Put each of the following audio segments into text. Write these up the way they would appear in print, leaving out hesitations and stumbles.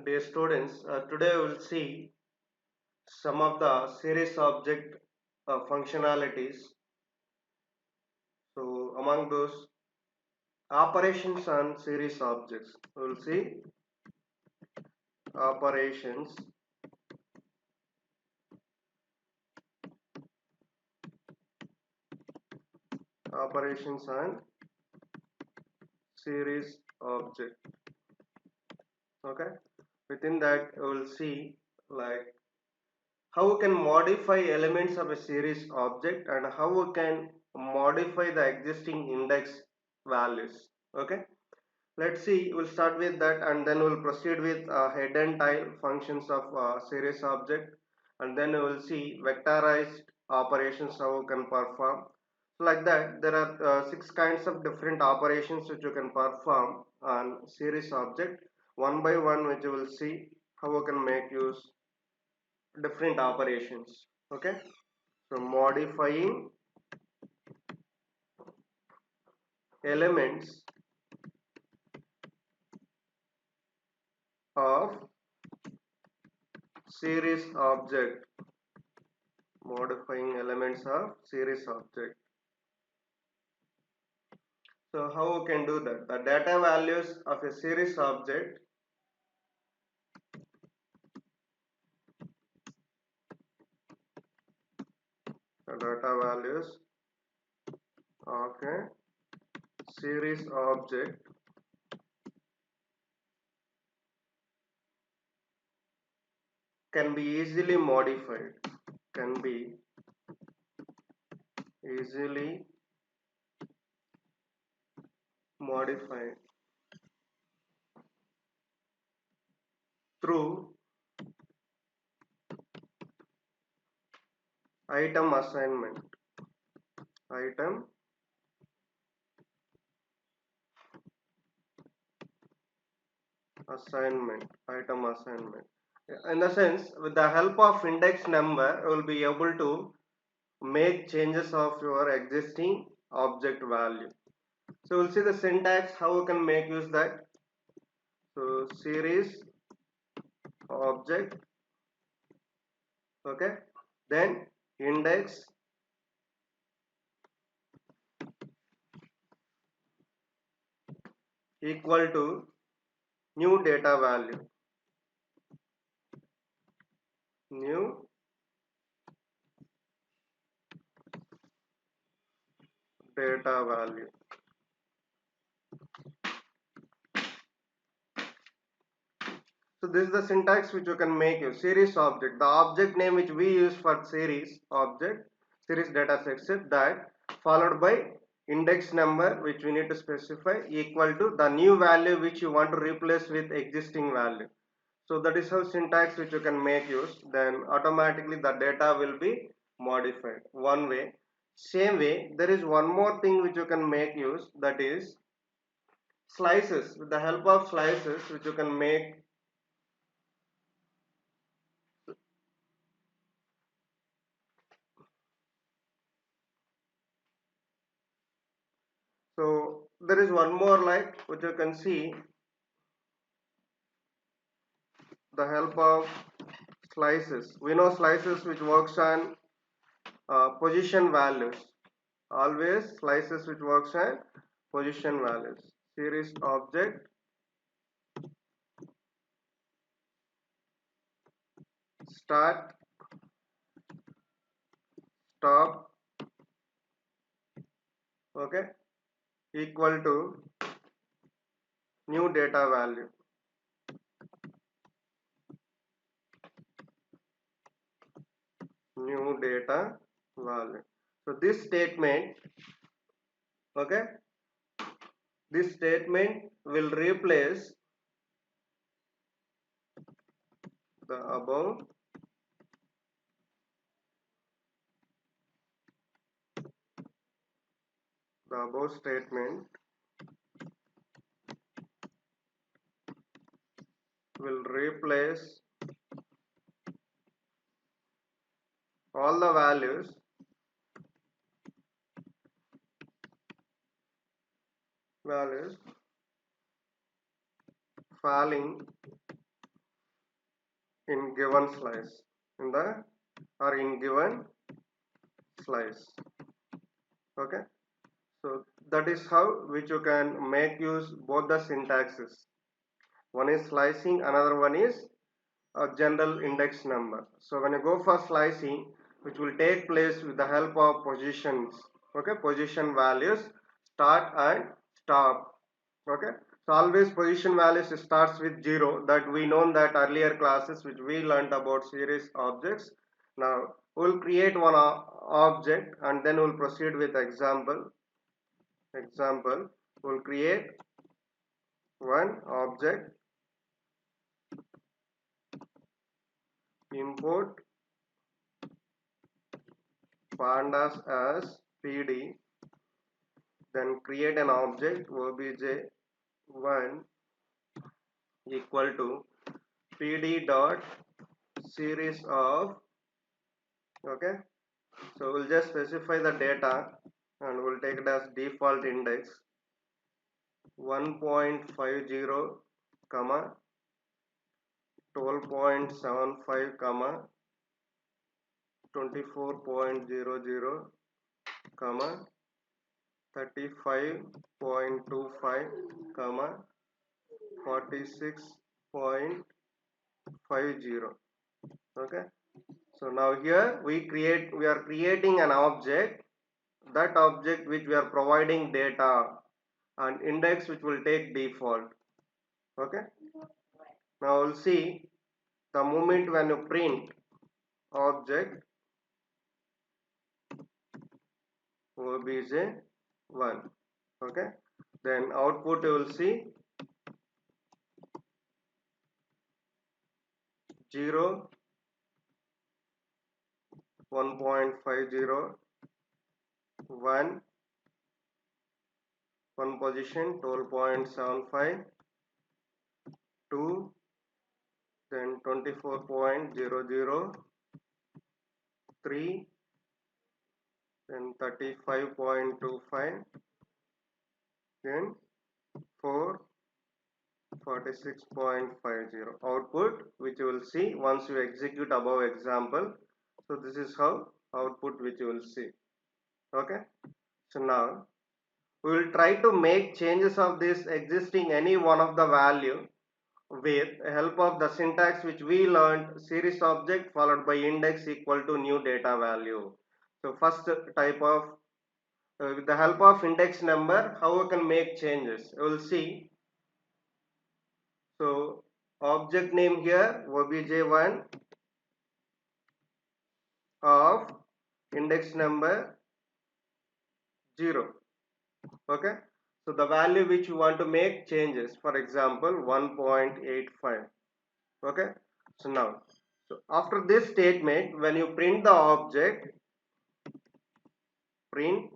Dear students, today we will see some of the series object functionalities. So, among those, operations on series objects. We will see operations, operations on series object. Okay. Within that, we will see like how we can modify elements of a series object and how we can modify the existing index values. Okay. Let's see, we'll start with that and then we'll proceed with head and tail functions of series object, and then we will see vectorized operations how we can perform. Like that, there are six kinds of different operations which you can perform on series object. One by one, which you will see how we can make use different operations. Okay, so modifying elements of series object, modifying elements of series object. So how we can do that? The data values of a series object, the data values of a series object can be easily modified, can be easily modified through item assignment, item item assignment. In the sense, with the help of index number, you will be able to make changes of your existing object value. So we'll see the syntax how we can make use that. So series object, okay, then index equal to new data value, new data value. So this is the syntax which you can make use. Series object, the object name which we use for series object, series data set, that followed by index number which we need to specify equal to the new value which you want to replace with existing value. So that is how syntax which you can make use. Then automatically the data will be modified. One way. Same way, there is one more thing which you can make use, that is slices. With the help of slices which you can make, so there is one more like which you can see, the help of slices. We know slices which works on position values. Always slices which works on position values. Series object start, stop, okay, equal to new data value, new data value. So this statement, okay, this statement will replace the above statement will replace all the values falling in given slice, in the or in given slice. Okay, so that is how which you can make use both the syntaxes. One is slicing, another one is a general index number. So when you go for slicing, which will take place with the help of positions, okay, position values, start and stop. Okay, so always position values starts with 0, that we know that earlier classes which we learned about series objects. Now we'll create one object and then we'll proceed with example. We'll create one object, import pandas as pd, then create an object obj1 equal to pd dot series of. Okay, so we'll just specify the data and we'll take it as default index 1.50 comma 12.75 comma 24.00 comma 35.25 comma 46.50. Okay, so now here we are creating an object, that object which we are providing data and index which will take default. Okay, now we'll see the moment when you print object obj1. Okay, then output you will see 0, 1.50, 1, 1 position 12.75, 2, then 24.00, 3, then 35.25, then 4, 46.50 output, which you will see once you execute above example. So this is how output which you will see. Okay, so now we will try to make changes of this existing any one of the value with help of the syntax which we learned, series object followed by index equal to new data value. So first type of with the help of index number, how we can make changes, we will see. So object name here obj1 of index number 0. Okay, so the value which you want to make changes, for example 1.85. Okay, so now, so after this statement, when you print the object, print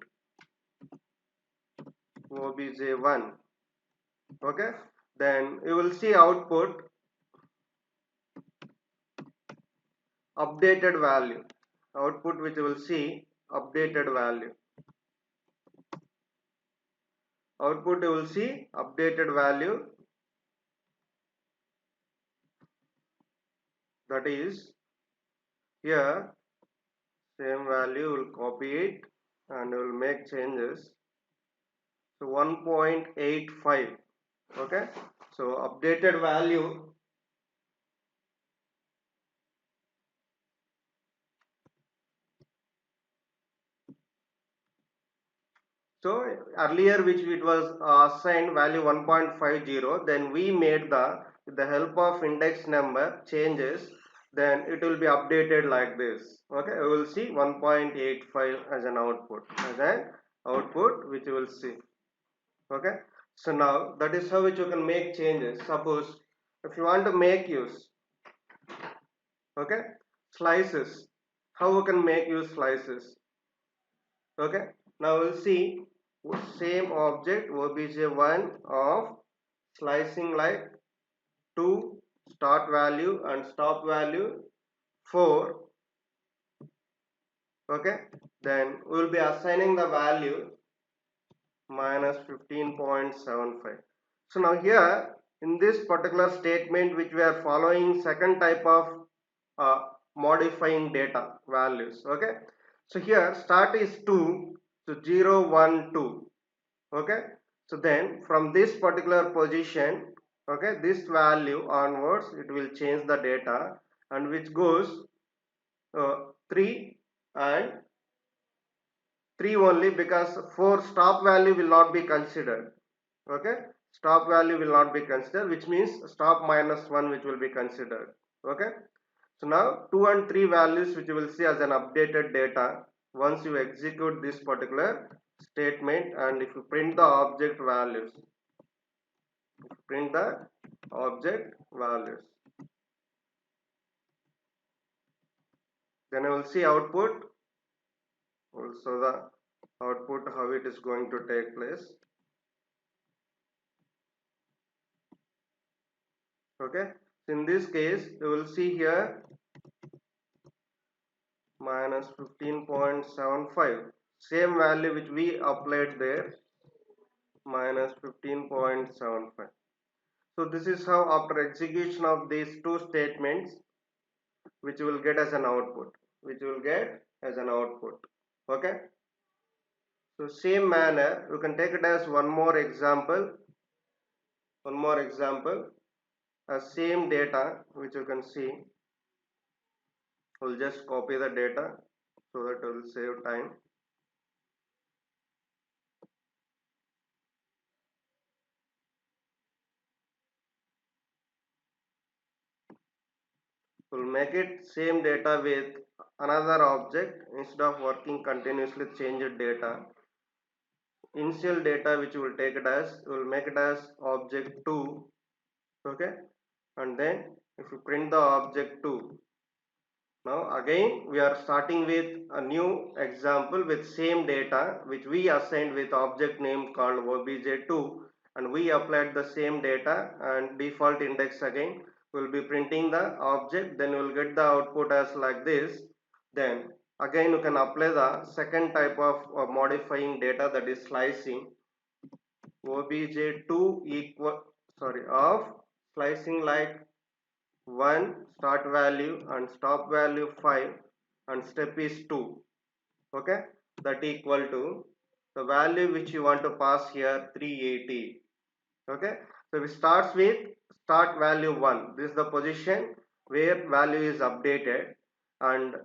obj1. Okay, then you will see output updated value, output which you will see updated value, output you will see updated value, that is here same value, will copy it and will make changes. So 1.85. Okay, so updated value, so earlier which it was assigned value 1.50, then we made the with the help of index number changes, then it will be updated like this. Okay, we will see 1.85 as an output which you will see. Okay, so now that is how which you can make changes. Suppose if you want to make use, okay, slices, how we can make use slices. Okay, now we'll see same object obj1 of slicing like 2 start value and stop value 4. Okay, then we will be assigning the value minus 15.75. So now here in this particular statement which we are following second type of uh, modifying data values. Okay, so here start is 2, so 0 1 2. Okay, so then from this particular position, okay, this value onwards it will change the data, and which goes 3 and 3 only, because 4 stop value will not be considered. Okay, stop value will not be considered, which means stop minus 1 which will be considered. Okay, so now 2 and 3 values which you will see as an updated data once you execute this particular statement. And if you print the object values, then I will see output, also the output how it is going to take place. Okay, so in this case you will see here minus 15.75, same value which we applied there, minus 15.75. So this is how after execution of these two statements which you will get as an output, okay. So same manner you can take it as one more example, as same data which you can see. We'll just copy the data so that it will save time. We'll make it same data with another object. Instead of working continuously changed data, initial data which you will take it as, you will make it as object 2. Okay, and then if you print the object 2, now again we are starting with a new example with same data which we assigned with object name called obj2, and we applied the same data and default index. Again we will be printing the object, then you will get the output as like this. Then again you can apply the second type of modifying data, that is slicing. obj2 equal, sorry, of slicing like 1 start value and stop value 5 and step is 2. Okay, that equal to the value which you want to pass here, 380. Okay, so it starts with start value 1, this is the position where value is updated, and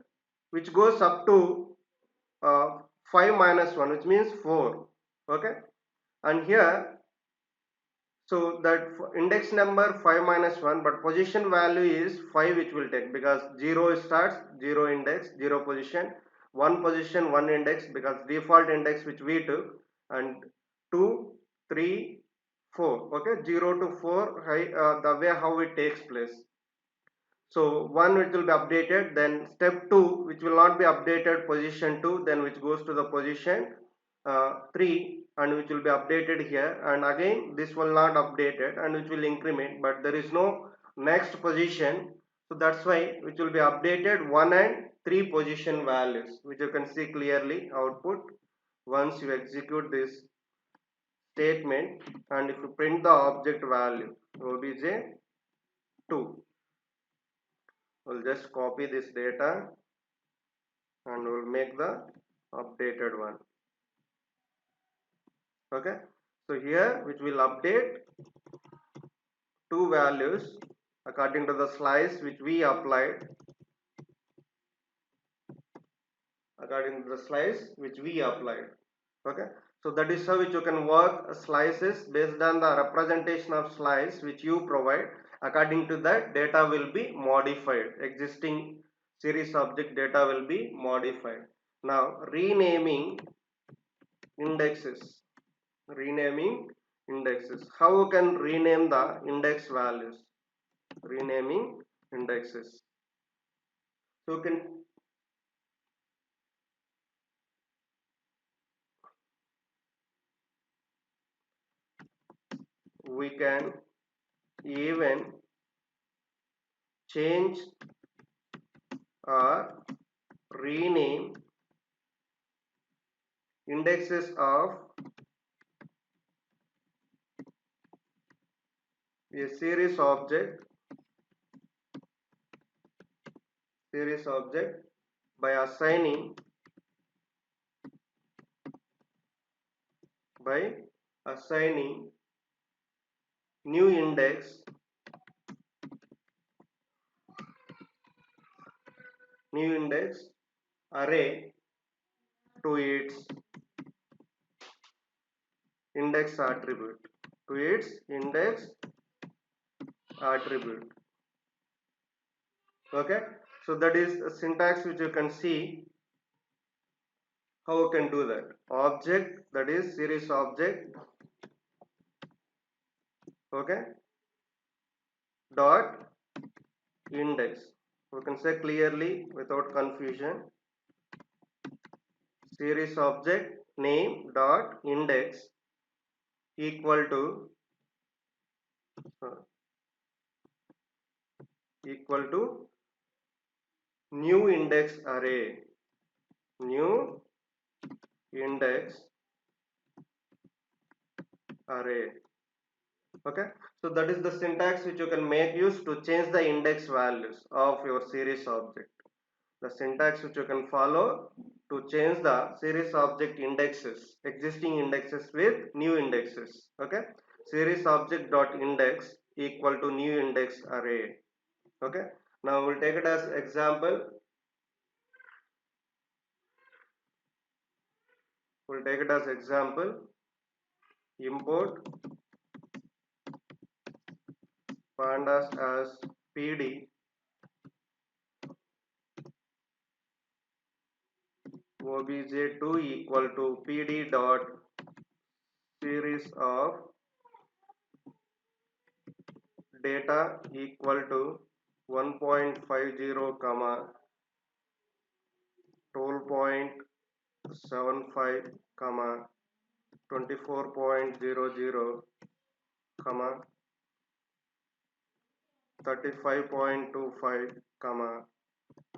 which goes up to uh, 5 minus 1, which means 4. Okay, and here, so that index number 5 minus 1, but position value is 5 which will take, because 0 starts, 0 index, 0 position, 1 position, 1 index, because default index which we took, and 2, 3, 4. Okay, 0 to 4, the way how it takes place. So 1 which will be updated, then step 2 which will not be updated, position 2, then which goes to the position 3, and which will be updated here, and again this will not updated and which will increment, but there is no next position. So that's why which will be updated 1 and 3 position values, which you can see clearly output once you execute this statement. And if you print the object value obj2, we'll just copy this data and we'll make the updated one. Okay, so here which will update two values according to the slice which we applied, okay. So that is how which you can work slices based on the representation of slice which you provide. According to that, data will be modified, existing series object data will be modified. Now renaming indexes, how you can rename the index values, renaming indexes. So you can, we can even change or rename indexes of a series object by assigning new index array to its index attribute. Okay, so that is a syntax which you can see how you can do that. Object, that is series object, okay, dot index. We can say clearly without confusion, series object name dot index equal to uh, equal to new index array. Okay, so that is the syntax which you can make use to change the index values of your series object. The syntax which you can follow to change the series object indexes, existing indexes with new indexes. Okay, series object dot index equal to new index array. Okay, now we'll take it as example. Import pandas as pd obj2 equal to pd dot series of data equal to 1.50 comma 12.75 comma 24.00 comma 35.25 comma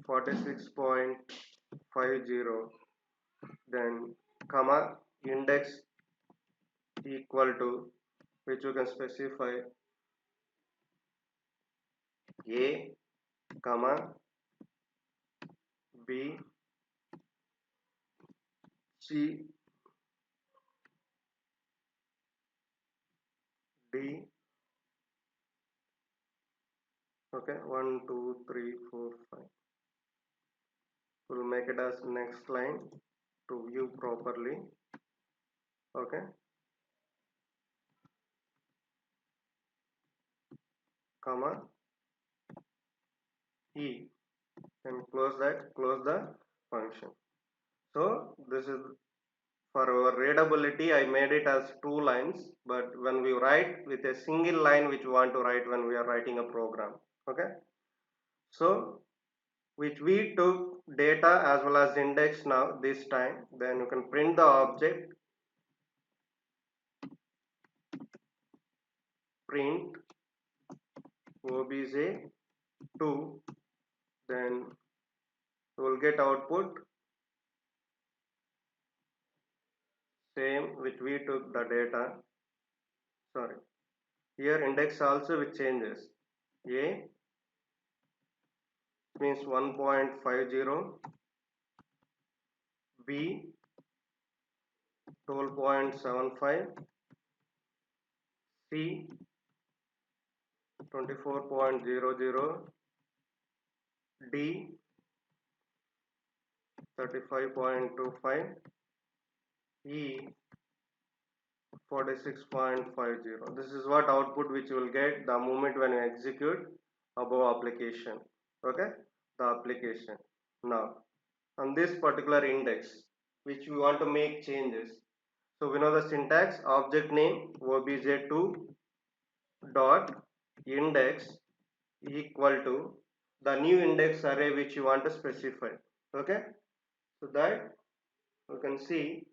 46.50, then comma index equal to, which you can specify, a comma b c d. Okay, 1 2 3 4 5. We'll make it as next line to view properly. Okay, comma e, and close the function. So this is for our readability. I made it as 2 lines, but when we write with a single line which we want to write when we are writing a program. Okay, so which we took data as well as index now this time, then you can print the object, print obj2, then you will get output same which we took the data. Sorry, here index also with changes. A means 1.50, b 12.75, c 24.00, d 35.25, e 46.50. This is what output which you will get the moment when you execute above application. Okay, the application. Now on this particular index which we want to make changes, so we know the syntax: object name obj2 dot index equal to the new index array which you want to specify. Okay, so that you can see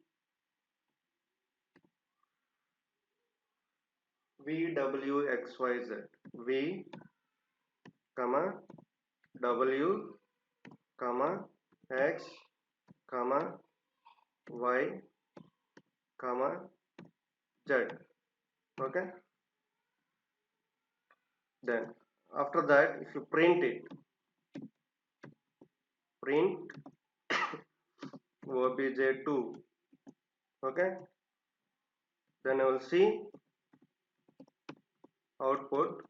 vwxyz, v comma w comma x comma y comma z. Okay, Then after that, if you print it, print obj2, okay, then I will see output.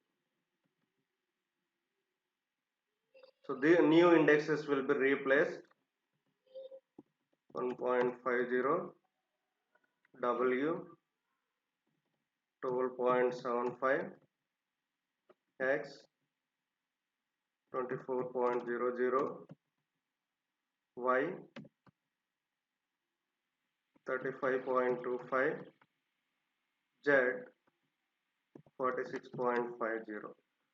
So the new indexes will be replaced. 1.50 W, 12.75 X, 24.00 Y, 35.25 Z, 46.50.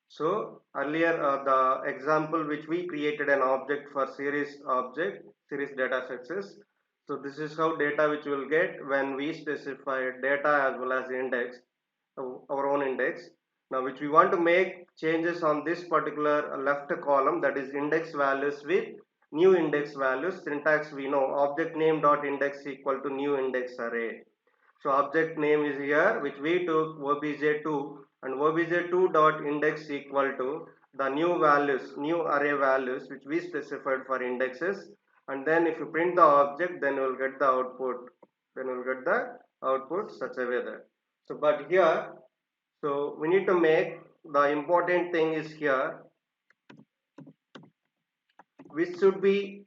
So earlier the example which we created an object for series object, series data sets. So this is how data which we will get when we specify data as well as index, our own index. Now which we want to make changes on this particular left column, that is index values with new index values. Syntax we know, object name dot index equal to new index array. So object name is here, which we took obj2, and obj2 dot index equal to the new values, new array values which we specified for indexes. And then if you print the object, then you will get the output. Then you will get the output such a way that. So but here, so we need to make, the important thing is here, which should be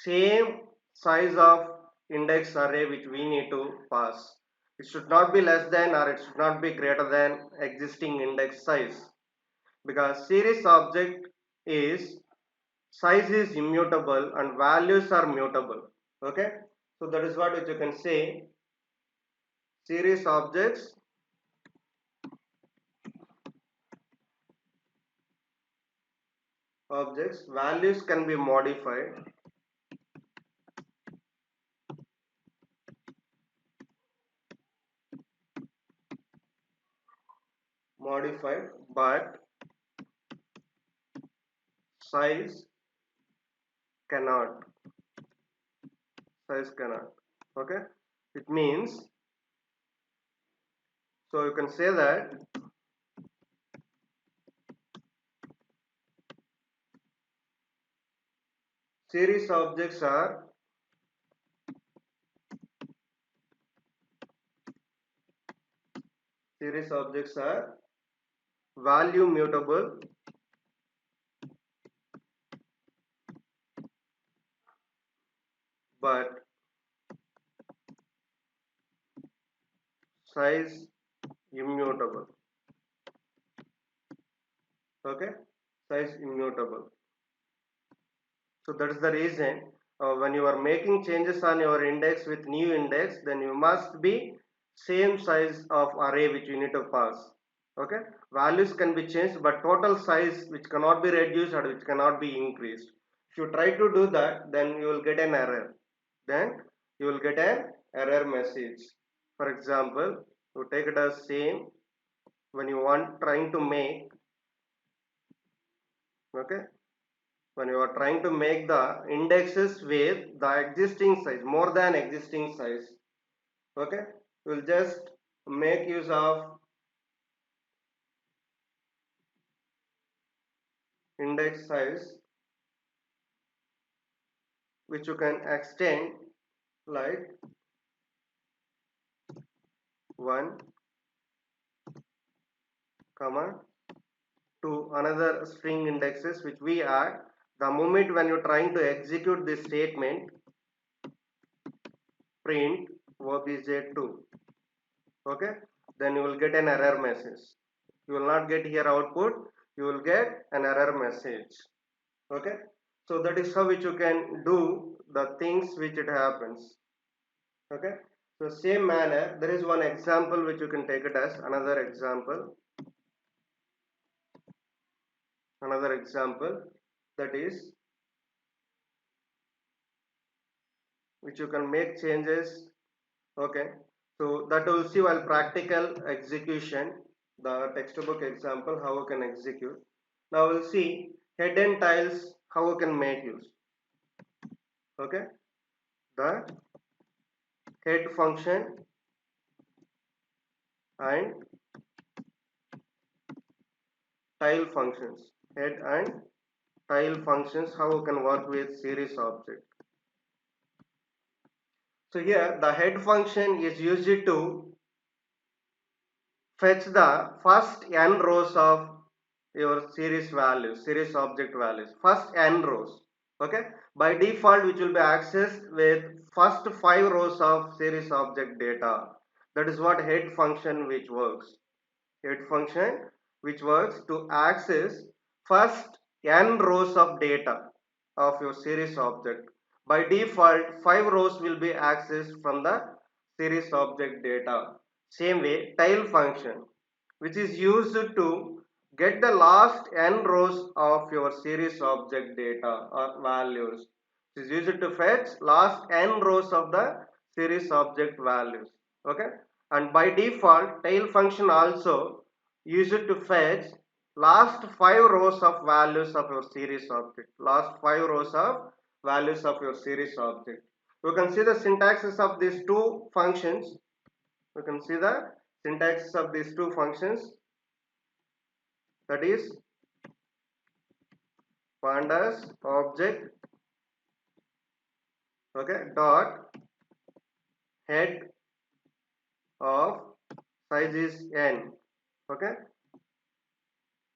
same size of index array which we need to pass. It should not be less than or it should not be greater than existing index size, because series object is, size is immutable and values are mutable. Okay, so that is what you can say. Series objects values can be modified, but size cannot, size cannot. Okay, it means, so you can say that series objects are value mutable, but size immutable. Okay, size immutable. So that is the reason when you are making changes on your index with new index, then you must be same size of array which you need to pass. Okay, values can be changed, but total size which cannot be reduced or which cannot be increased. If you try to do that, then you will get an error. Then you will get an error message. For example, you take it as same when you want trying to make, okay, when you are trying to make the indexes with the existing size, more than existing size, okay, you will just make use of index size, which you can extend like 1 comma to another string indexes which we add the moment when you're trying to execute this statement, print obj2, okay, then you will get an error message. You will not get here output, you will get an error message. Okay, so that is how which you can do the things which it happens. Okay, so same manner there is one example which you can take it as another example, that is which you can make changes. Okay, so that will see while practical execution, the textbook example how you can execute. Now we'll see head and tiles how you can make use. Okay, the head function and tail functions. Head and tail functions, how we can work with series object. So here the head function is used to fetch the first n rows of your series values, series object values, first n rows. Okay, by default which will be accessed with first 5 rows of series object data. That is what head function which works. Head function which works to access first n rows of data of your series object. By default 5 rows will be accessed from the series object data. Same way tail function which is used to get the last n rows of your series object data or values. It is used to fetch last n rows of the series object values. Okay, and by default tail function also used to fetch last 5 rows of values of your series object, last 5 rows of values of your series object. You can see the syntaxes of these two functions. You can see the syntaxes of these two functions, that is pandas object, okay, dot head of size is n. Okay,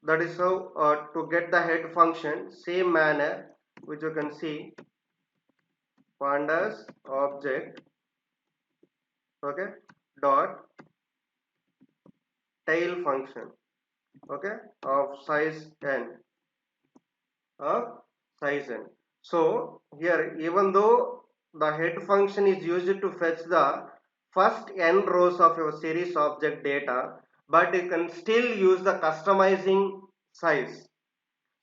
that is how to get the head function. Same manner which you can see pandas object, okay, dot tail function, okay, of size n, of size n. So here even though the head function is used to fetch the first n rows of your series object data, but you can still use the customizing size.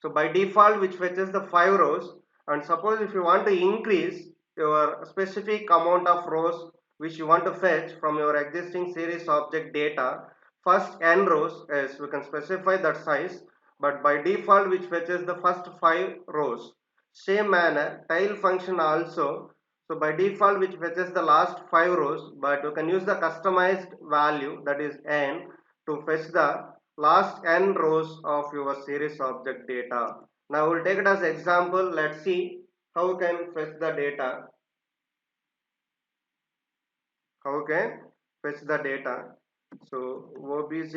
So by default which fetches the 5 rows, and suppose if you want to increase your specific amount of rows which you want to fetch from your existing series object data, first n rows, as we can specify that size, but by default which fetches the first 5 rows. Same manner tail function also, so by default which fetches the last 5 rows, but you can use the customized value, that is n, to fetch the last n rows of your series object data. Now we'll take it as example. Let's see how we can fetch the data. How we can fetch the data. So obj,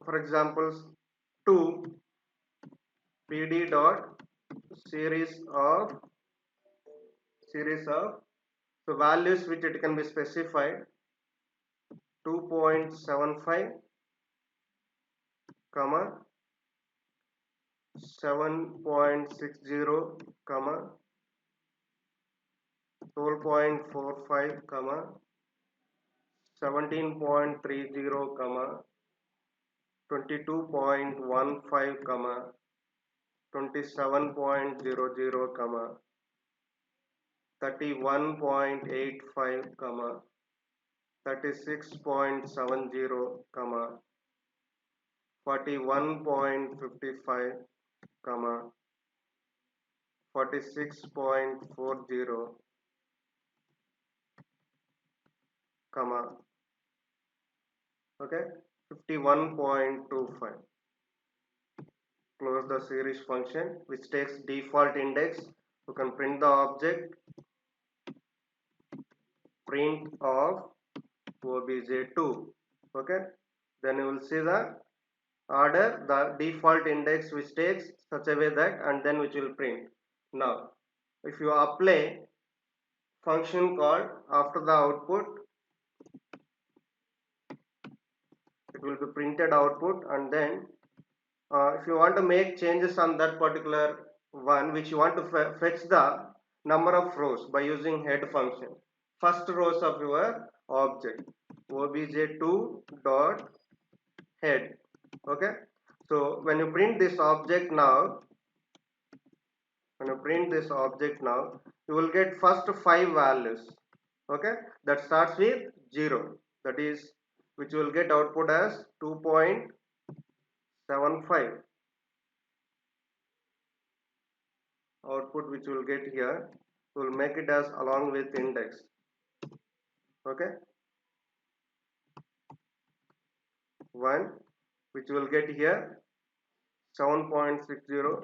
for example, 2 pd dot series of so values which it can be specified 2.75 comma 7.60 comma 12.45 comma 17.30 comma 22.15 comma 27.00 comma 31.85 comma 36.70 comma 41.55 comma 46.40 comma, okay, 51.25. Close the series function which takes default index. You can print the object, print of obj2, okay, then you will see the order, the default index which takes such a way that, and then which will print. Now if you apply function called after the output, it will be printed output, and then if you want to make changes on that particular one which you want to fetch the number of rows by using head function, first rows of your object obj2 dot head. Okay, so when you print this object now, you will get first 5 values, okay, that starts with 0, that is which will get output as 2.75. Output which will get here, will make it as along with index. Okay, 1, which will get here 7.60,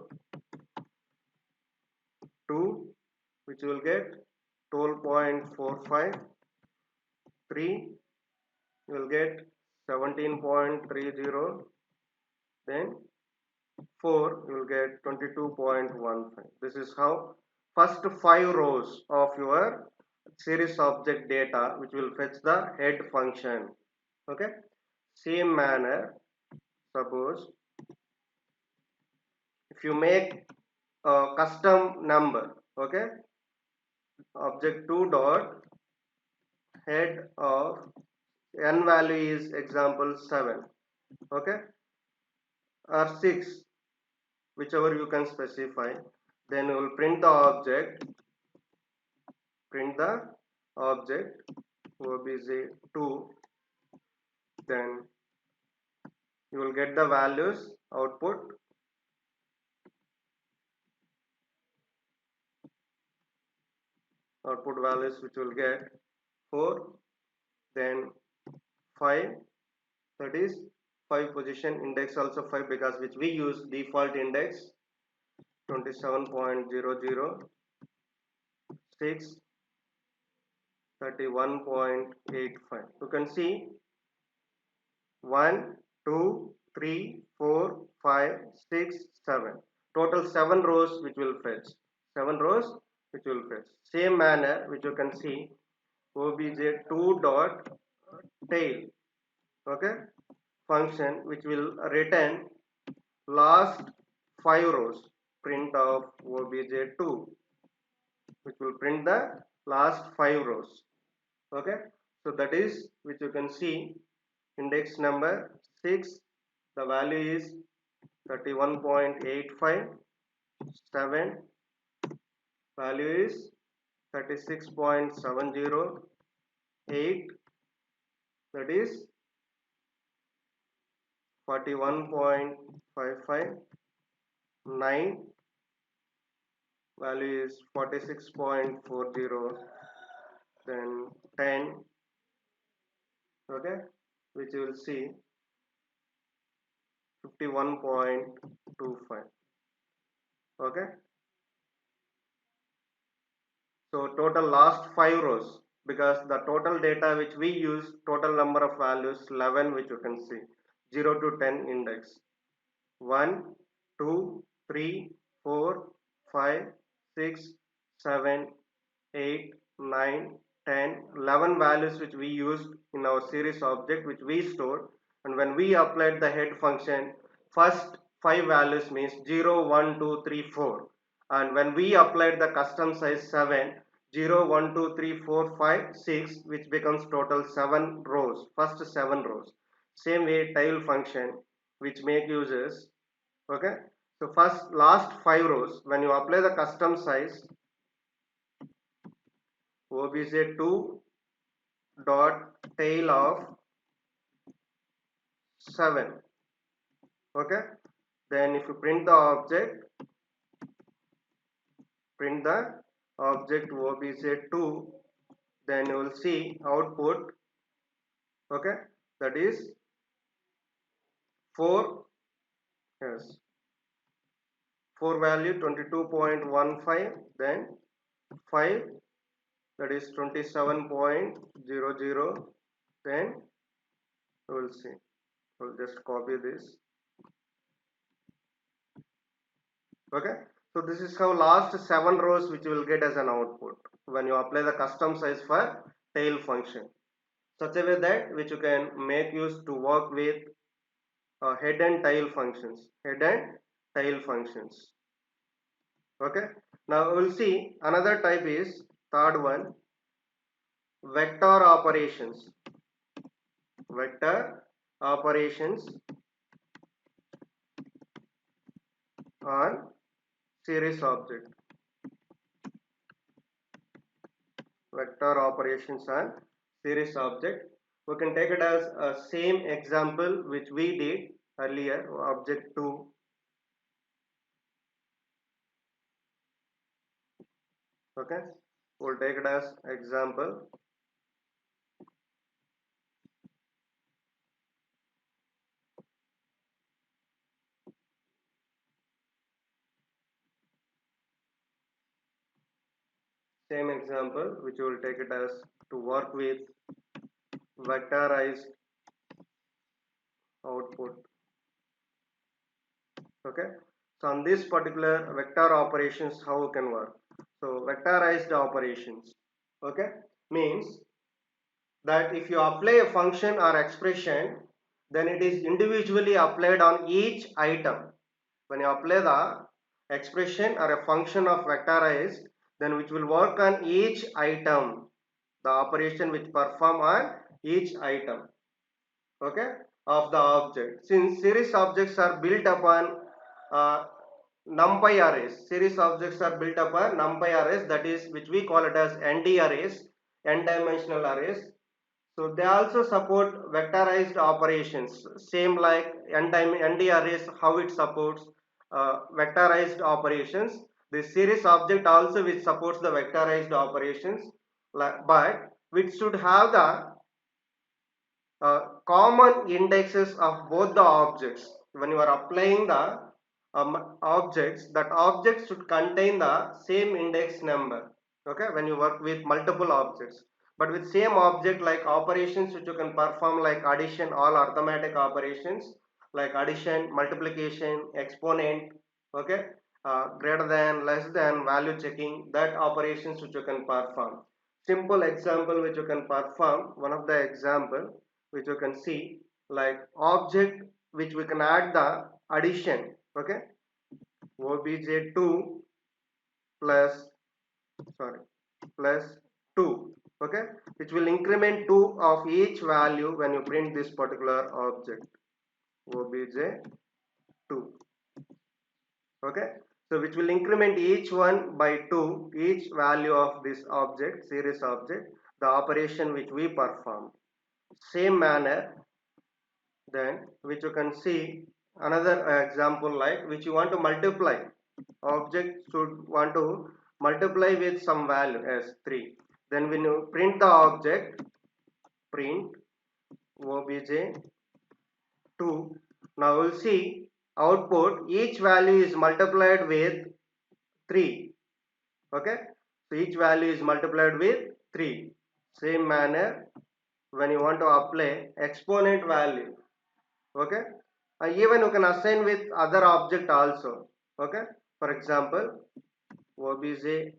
2, which will get 12.45, 3, you will get 17.30, then 4, you will get 22.15. This is how first 5 rows of your series object data which will fetch the head function. Okay, same manner, suppose if you make a custom number, okay, object 2 dot head of n value is example 7, okay, or 6, whichever you can specify, then you will print the object obj2, then you will get the values output values, which will get 4, then 5, that is 5 position, index also 5 because which we use default index 27.00, 6, 31.85. You can see 1, 2, 3, 4, 5, 6, 7. Total 7 rows which will fetch. 7 rows which will fetch. Same manner which you can see obj2 dot tail, okay, function which will return last 5 rows, print of obj2, which will print the last 5 rows. Okay, so that is which you can see index number 6, the value is 31.85, 7 value is 36.70, 8 that is 41.55, 9 value is 46.40, then 10, okay, which you will see 51.25. okay, so total last 5 rows, because the total data which we use, total number of values 11, which you can see 0 to 10 index 1, 2, 3, 4, 5, 6, 7, 8, 9, 10, 11 values which we used in our series object which we stored, and when we applied the head function, first 5 values means 0, 1, 2, 3, 4, and when we applied the custom size 7, 0, 1, 2, 3, 4, 5, 6, which becomes total 7 rows, first 7 rows. Same way tail function which make uses, okay, so first last 5 rows, when you apply the custom size obj2 dot tail of 7, okay, then if you print the object obj2, then you will see output, okay, that is 4, yes, 4 value 22.15, then 5 that is 27.00, then you will see, we'll just copy this, okay. So this is how last 7 rows which you will get as an output when you apply the custom size for tail function, such a way that which you can make use to work with head and tail functions, okay. Now we will see another type is third one, vector operations on series object, vector operations on series object. We can take it as a same example which we did earlier, object 2, okay, we'll take it as example Same example which you will take it as to work with vectorized output. Okay, so on this particular vector operations, how it can work? So vectorized operations, okay, means that if you apply a function or expression, then it is individually applied on each item. When you apply the expression or a function of vectorized, then which will work on each item, the operation which perform on each item, okay, of the object. Since series objects are built upon uh, numpy arrays, series objects are built upon numpy arrays, that is which we call it as ND arrays, n dimensional arrays. So they also support vectorized operations, same like ND arrays, how it supports vectorized operations. The series object also which supports the vectorized operations, but which should have the common indexes of both the objects. When you are applying the objects, that object should contain the same index number. Okay, when you work with multiple objects, but with same object, like operations which you can perform like addition, all arithmetic operations like addition, multiplication, exponent, okay, greater than, less than, value checking, that operations which you can perform. Simple example which you can perform, one of the example which you can see, like object which we can add the addition, okay, obj2 plus, sorry, plus 2, okay, which will increment 2 of each value when you print this particular object obj2, okay, so which will increment each one by 2, each value of this object, series object, the operation which we perform. Same manner, then which you can see another example, like which you want to multiply, object should want to multiply with some value as 3, then when you print the object, print obj2, now we'll see output, each value is multiplied with 3, okay, so each value is multiplied with 3. Same manner, when you want to apply exponent value, okay, even you can assign with other object also, okay, for example obj8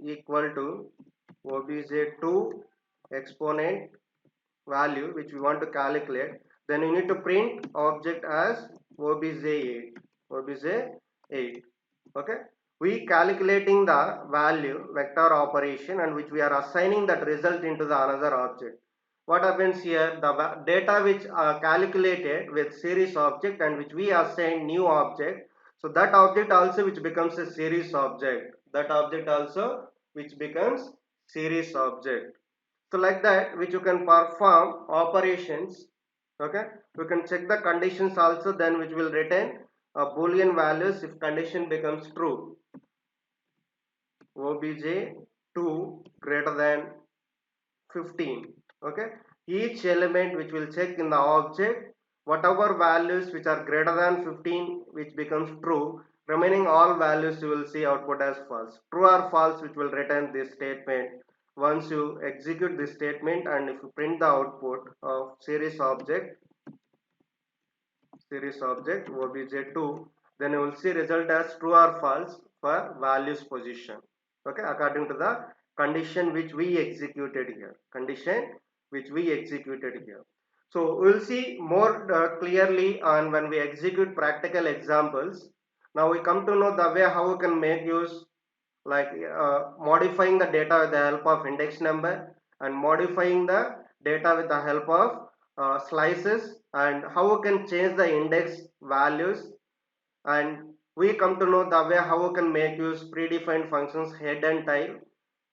equal to obj2 exponent value which we want to calculate, then you need to print object as obj8, okay, we calculating the value vector operation and which we are assigning that result into the another object. What happens here, the data which are calculated with series object and which we assign new object, so that object also which becomes a series object, that object also which becomes series object. So like that which you can perform operations, okay, you can check the conditions also, then which will return boolean values if condition becomes true, obj2 greater than 15, okay, each element which will check in the object, whatever values which are greater than 15 which becomes true, remaining all values you will see output as false, true or false which will return this statement. Once you execute this statement and if you print the output of series object obj2, then you will see result as true or false for values position, okay, according to the condition which we executed here, so we'll see more clearly on when we execute practical examples. Now we come to know the way how we can make use, like modifying the data with the help of index number and modifying the data with the help of slices, and how we can change the index values, and we come to know the way how we can make use predefined functions head and tail,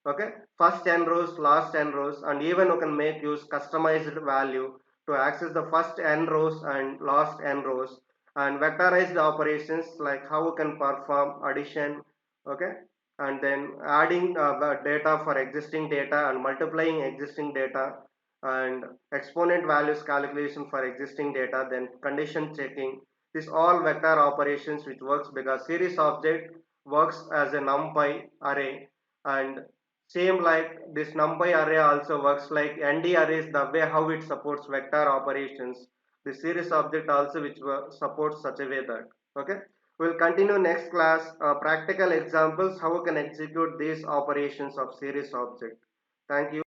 okay, first n rows, last n rows, and even you can make use customized value to access the first n rows and last n rows, and vectorized operations like how we can perform addition, okay, and then adding the data for existing data and multiplying existing data, and exponent values calculation for existing data, then condition checking. This all vector operations which works because series object works as a numpy array, And same like this numpy array also works like nd arrays, the way how it supports vector operations. The series object also which supports such a way that, okay, we'll continue next class practical examples how we can execute these operations of series object. Thank you.